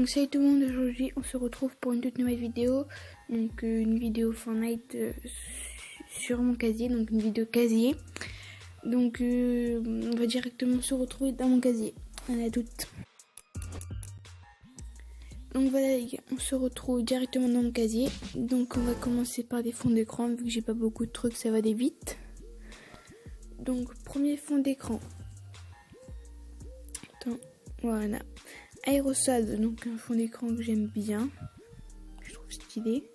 Donc salut tout le monde, aujourd'hui on se retrouve pour une toute nouvelle vidéo. Donc une vidéo Fortnite sur mon casier, donc une vidéo casier. Donc on va directement se retrouver dans mon casier. À toutes. Donc voilà les gars, on se retrouve directement dans mon casier. Donc on va commencer par des fonds d'écran, vu que j'ai pas beaucoup de trucs, ça va aller vite. Donc premier fond d'écran. Attends, voilà. Aérosol, donc un fond d'écran que j'aime bien, je trouve stylé.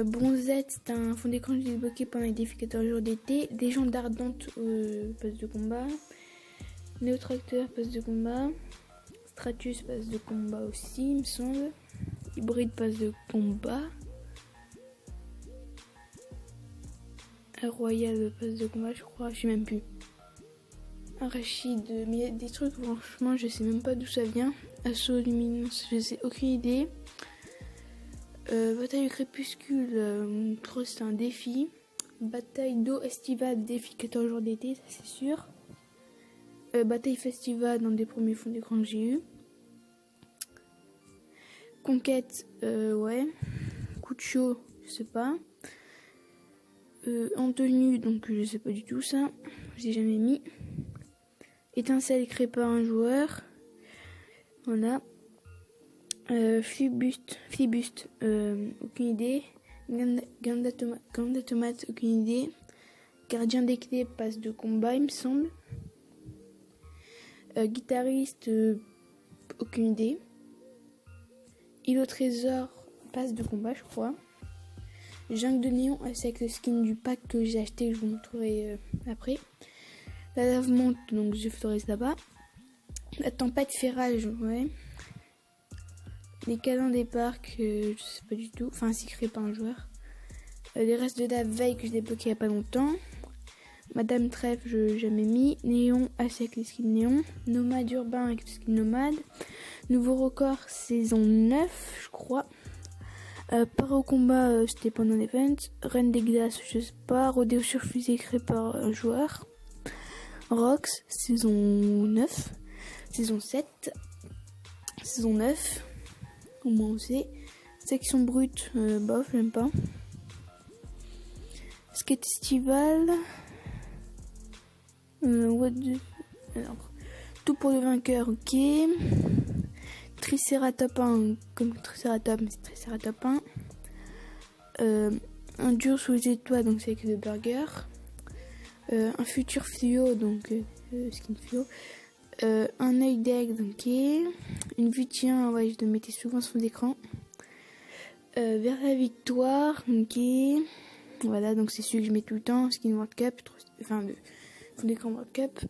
Bronzette, c'est un fond d'écran que j'ai débloqué pendant les défis 14 jours d'été. Des gens ardentes, passe de combat. Néotracteur, passe de combat. Stratus, passe de combat aussi, il me semble. Hybride, passe de combat. Royal, passe de combat, je crois, je sais même plus. Arachide, mais il y a des trucs, franchement, je sais même pas d'où ça vient. Assaut luminance, je sais aucune idée. Bataille du crépuscule, c'est un défi. Bataille d'eau estivale, défi 14 jours d'été, ça c'est sûr. Bataille festival, dans des premiers fonds d'écran que j'ai eu. Conquête, ouais. Coup de chaud, je sais pas. En tenue, donc je sais pas du tout ça. J'ai jamais mis. Étincelle créée par un joueur. Voilà. Flibuste, aucune idée. Gamme d'automate, aucune idée. Gardien des clés, passe de combat, il me semble. Guitariste, aucune idée. Île au trésor, passe de combat, je crois. Jungle de néon, c'est avec le skin du pack que j'ai acheté, je vous montrerai après. La lave monte, donc je ferai là-bas. La tempête fait rage, ouais. Les câlins des parcs, je sais pas du tout. Enfin, c'est créé par un joueur. Les restes de la veille que j'ai débloqué il y a pas longtemps. Madame Trèfle, je n'ai jamais mis. Néon, assez avec les skins néon. Nomade urbain avec le skin nomade. Nouveau record, saison 9, je crois. Para au combat, c'était pendant l'event. Reine des glaces, je sais pas. Rodéo sur fusée créé par un joueur. Rox, saison 9. Saison 7. Saison 9. Au moins on sait. Section brute, bof, j'aime pas. Skate estival. Alors, tout pour le vainqueur, ok. Triceratopin, comme Triceratop, mais c'est Triceratopin. Un dur sous les étoiles, donc c'est avec le burger. Un futur fluo, donc skin fluo. Un œil d'aigle, ok. Une vue de chien, ouais, je le mettais souvent sur l'écran. Vers la victoire, ok. Voilà, donc c'est celui que je mets tout le temps. Skin World Cup, enfin, le fond d'écran World Cup.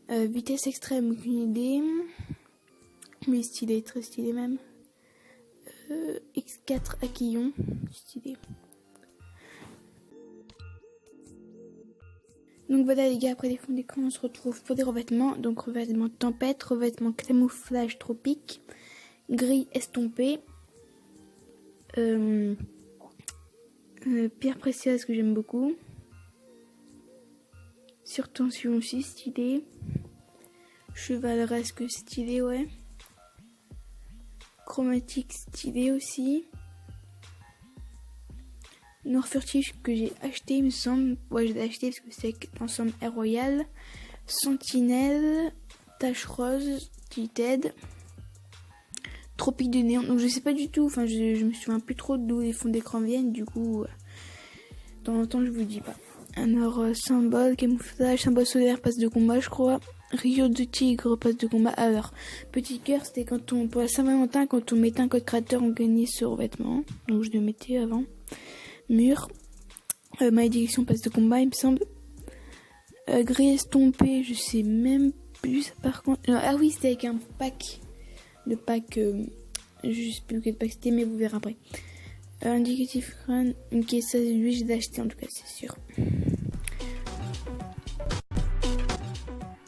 Vitesse extrême, aucune idée. Mais stylé, très stylé même. X4 Aquillon, stylé. Donc voilà les gars, après les fonds d'écran, on se retrouve pour des revêtements. Donc revêtement tempête, revêtement camouflage tropique, gris estompé, pierre précieuse que j'aime beaucoup, surtension aussi stylé, chevaleresque stylé, ouais, chromatique stylé aussi. Noir furtif que j'ai acheté, il me semble. Ouais, je l'ai acheté parce que c'est l'ensemble Air Royal. Sentinelle, tache rose, Tilted, tropique de néon. Donc je sais pas du tout, enfin je me souviens plus trop d'où les fonds d'écran viennent. Du coup, de temps en temps je vous dis pas. Alors symbole, camouflage, symbole solaire, passe de combat je crois. Rio de tigre, passe de combat. Alors, petit cœur, c'était quand pour la Saint-Valentin, quand on mettait un code créateur, on gagnait ce revêtement. Donc je le mettais avant. Mur, malédiction, passe de combat il me semble. Gris estompé, je sais même plus ça par contre. Ah oui, c'était avec un pack. Le pack, je sais plus quel pack c'était, mais vous verrez après. Indicatif crâne, ok, ça lui je l'ai acheté en tout cas, c'est sûr.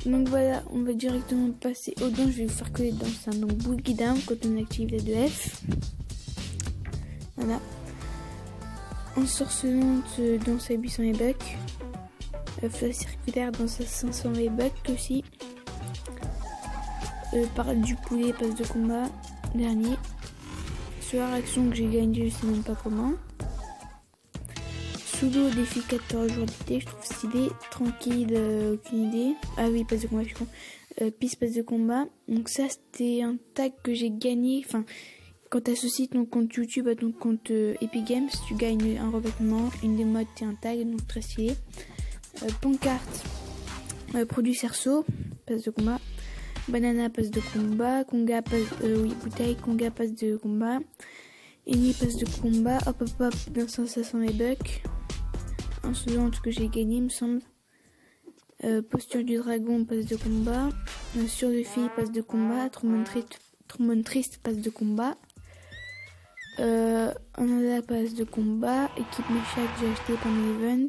Donc voilà, on va directement passer aux dents. Je vais vous faire que les dents. Ça. Donc Boogie Down quand on active les 2F. Voilà. Ensorcelante dans sa 800 bucks. Flash circulaire dans sa 500 bucks aussi. Parade du poulet, passe de combat, dernier. Sur la réaction que j'ai gagné, je sais même pas comment. Sudo défi 14 jours d'été, je trouve stylé. Tranquille, aucune idée. Ah oui, passe de combat, je suis con. Piste, passe de combat. Donc ça, c'était un tag que j'ai gagné. Enfin, quand tu associes ton compte YouTube à ton compte Epic Games, tu gagnes un revêtement, une démote et un tag, donc très stylé. Pancarte, produit cerceau, passe de combat. Banana, passe de combat. Conga, bouteille. Conga, passe de combat. Eni, passe de combat. Hop, hop, hop, dans ça sent les bucks. Insolente que j'ai gagné, me semble. Posture du dragon, passe de combat. Sur de fille, passe de combat. Trombone triste, passe de combat. Anada, passe de combat. Équipe Mecha que j'ai acheté pendant l'event.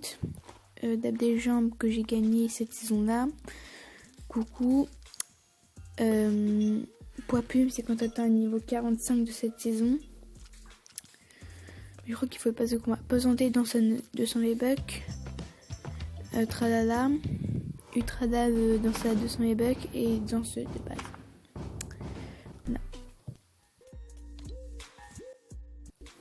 Dab des jambes que j'ai gagné cette saison-là. Coucou. Poids pub, c'est quand tu atteins un niveau 45 de cette saison. Je crois qu'il faut passer de combat. Pesanter dans 200 les bucks. Tralala. Utrada dans sa 200 les bucks. Et dans ce de base. Voilà.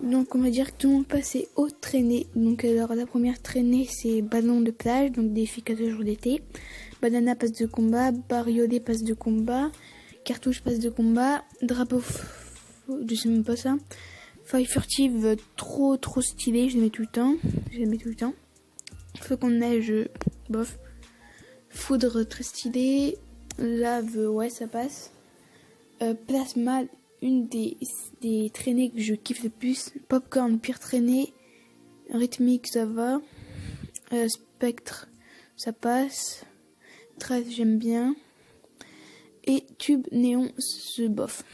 Donc on va directement passer aux traînées. Donc alors la première traînée c'est ballon de plage. Donc défi 14 jours d'été. Banana passe de combat. Bariolé passe de combat. Cartouche passe de combat. Drapeau je sais même pas ça. Faille furtive trop stylé, je les mets tout le temps. Flocon de neige, bof. Foudre très stylé. Lave, ouais ça passe. Plasma, une des traînées que je kiffe le plus. Popcorn, pire traînée. Rythmique, ça va. Spectre, ça passe. 13, j'aime bien. Et tube néon, ce bof.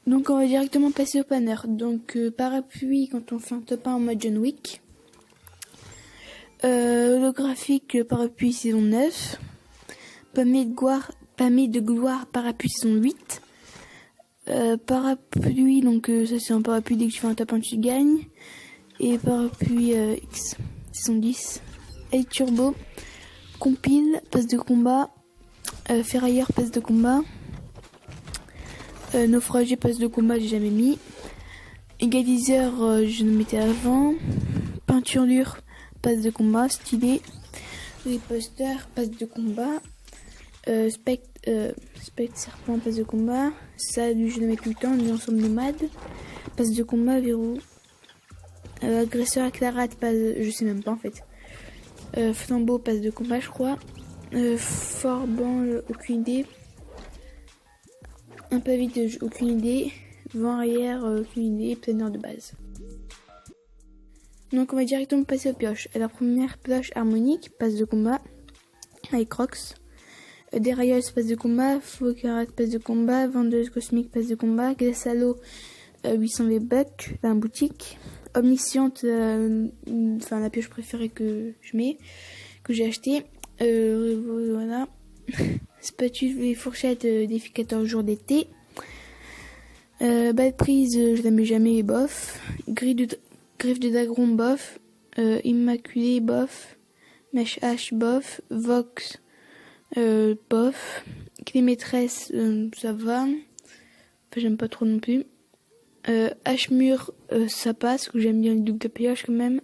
Donc on va directement passer au panner. Donc parapluie quand on fait un top 1 en mode John Wick. Holographique parapluie saison 9. Pamier de gloire parapluie saison 8. Parapluie, donc ça c'est un parapluie dès que tu fais un top 1 tu gagnes. Et parapluie X saison 10. Et turbo. Compile, passe de combat. Ferrailleur, passe de combat. Naufragé, passe de combat, j'ai jamais mis. Égaliseur, je le mettais avant. Peinture dure, passe de combat, stylé. Riposter, passe de combat. Spectre serpent, passe de combat. Ça, je le mets tout le temps. L'ensemble nomade, passe de combat, verrou. Agresseur éclairate, passe, je sais même pas en fait. Flambeau, passe de combat, je crois. Forban, aucune idée. Un peu vite, aucune idée. Vent arrière, aucune idée. Planeur de base. Donc on va directement passer aux pioches. La première pioche harmonique, passe de combat. Avec Crocs. Dérailleuse, passe de combat. Faucarat, passe de combat. Vendeuse cosmique, passe de combat. Glace à l'eau, 800 V-Bucks dans la boutique. Omnisciente, la pioche préférée que je mets, que j'ai acheté. Voilà. Spatule et fourchette, défi 14 jours d'été. Balle prise, je la mets jamais, bof. Griffe de dragon, bof. Immaculé, bof. Mèche H, bof. Vox, bof. Clé maîtresse, ça va. Enfin, j'aime pas trop non plus. H-mur, ça passe, que j'aime bien le double pioche quand même.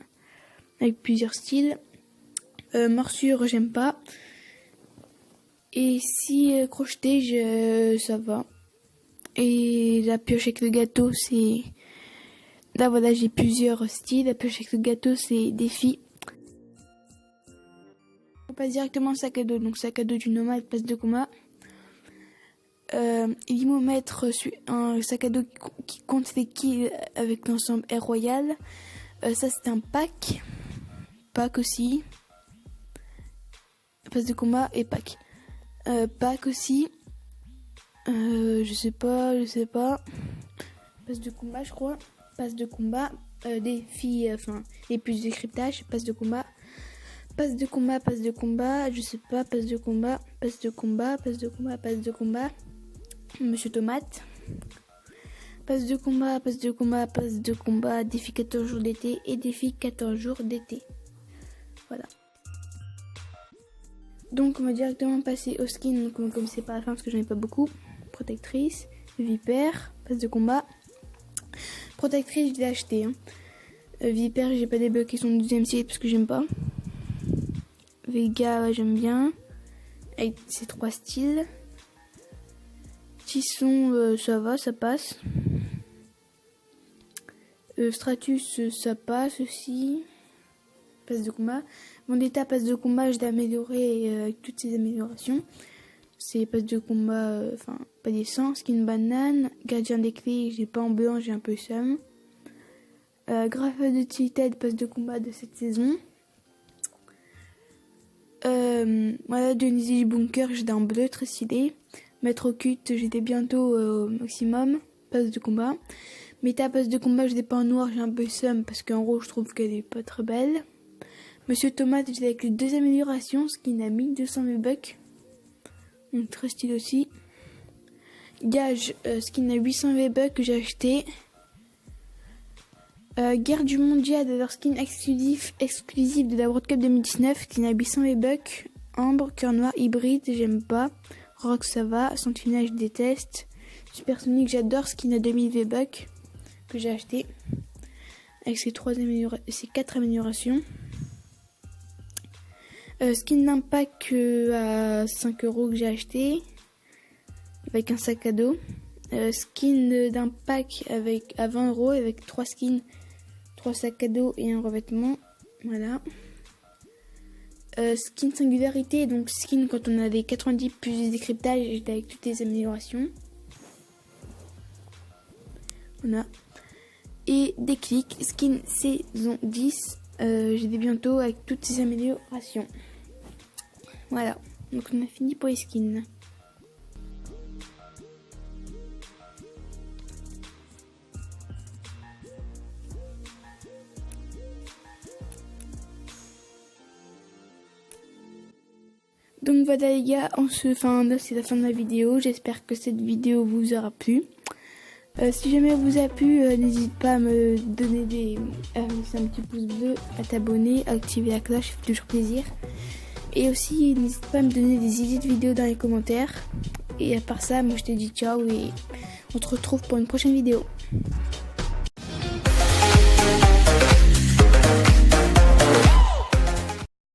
Avec plusieurs styles. Morsure, j'aime pas. Et si crocheté, ça va. Et la pioche avec le gâteau, c'est... Là, voilà, j'ai plusieurs styles. La pioche avec le gâteau, c'est défi. On passe directement au sac à dos. Donc, sac à dos du nomade, passe de combat. Limomètre, un sac à dos qui compte les kills avec l'ensemble Air Royal. Ça, c'est un pack. Pack aussi. Passe de combat et pack. Pack aussi. Je sais pas. Passe de combat, je crois. Passe de combat. Défi, les plus de cryptage. Passe de combat. Passe de combat. Je sais pas. Passe de combat. Monsieur Tomate. Passe de combat. Défi 14 jours d'été et défi 14 jours d'été. Voilà. Donc on va directement passer au skin, donc on va commencer par la fin parce que j'en ai pas beaucoup. Protectrice, Vipère, passe de combat. Protectrice, je l'ai acheté. Hein. Vipère, j'ai pas débloqué son deuxième cycle parce que j'aime pas. Vega, ouais, j'aime bien. Avec ses 3 styles. Tisson, ça va, ça passe. Stratus, ça passe aussi. Passe de combat. Vendetta, passe de combat, je l'ai amélioré avec toutes ces améliorations. C'est passe de combat, enfin, pas décent. Skin banane. Gardien des clés, j'ai pas en blanc, j'ai un peu seum. Graphe de Tilted, passe de combat de cette saison. Voilà, Dionysie du Bunker, j'étais en bleu, très stylé. Maître occulte, j'étais bientôt au maximum. Passe de combat. Méta, passe de combat, je l'ai pas en noir, j'ai un peu seum parce qu'en rouge, je trouve qu'elle est pas très belle. Monsieur Tomate, j'étais avec les 2 améliorations, skin à 1200 V-Bucks. Donc très stylé aussi. Gage, skin à 800 V-Bucks que j'ai acheté. Guerre du mondial, leur skin exclusif de la World Cup 2019, skin à 800 V-Bucks. Ambre, cœur noir, hybride, j'aime pas. Rock, ça va. Sentinelle, je déteste. Supersonic, j'adore, skin à 2000 V-Bucks que j'ai acheté. Avec ces 4 améliorations. Skin d'un pack à 5 € que j'ai acheté. Avec un sac à dos. Skin d'un pack à 20 € avec 3 skins. 3 sacs à dos et un revêtement. Voilà. Skin singularité, donc skin quand on a les 90 plus de décryptage avec toutes les améliorations. Voilà. Et déclic, skin saison 10. J'ai des bientôt avec toutes ces améliorations. Voilà. Donc on a fini pour les skins. Donc voilà les gars, c'est la fin de la vidéo. J'espère que cette vidéo vous aura plu. Si jamais elle vous a plu, n'hésite pas à me donner laisser un petit pouce bleu, à t'abonner, à activer la cloche, ça fait toujours plaisir. Et aussi n'hésite pas à me donner des idées de vidéos dans les commentaires. Et à part ça, moi je te dis ciao et on se retrouve pour une prochaine vidéo.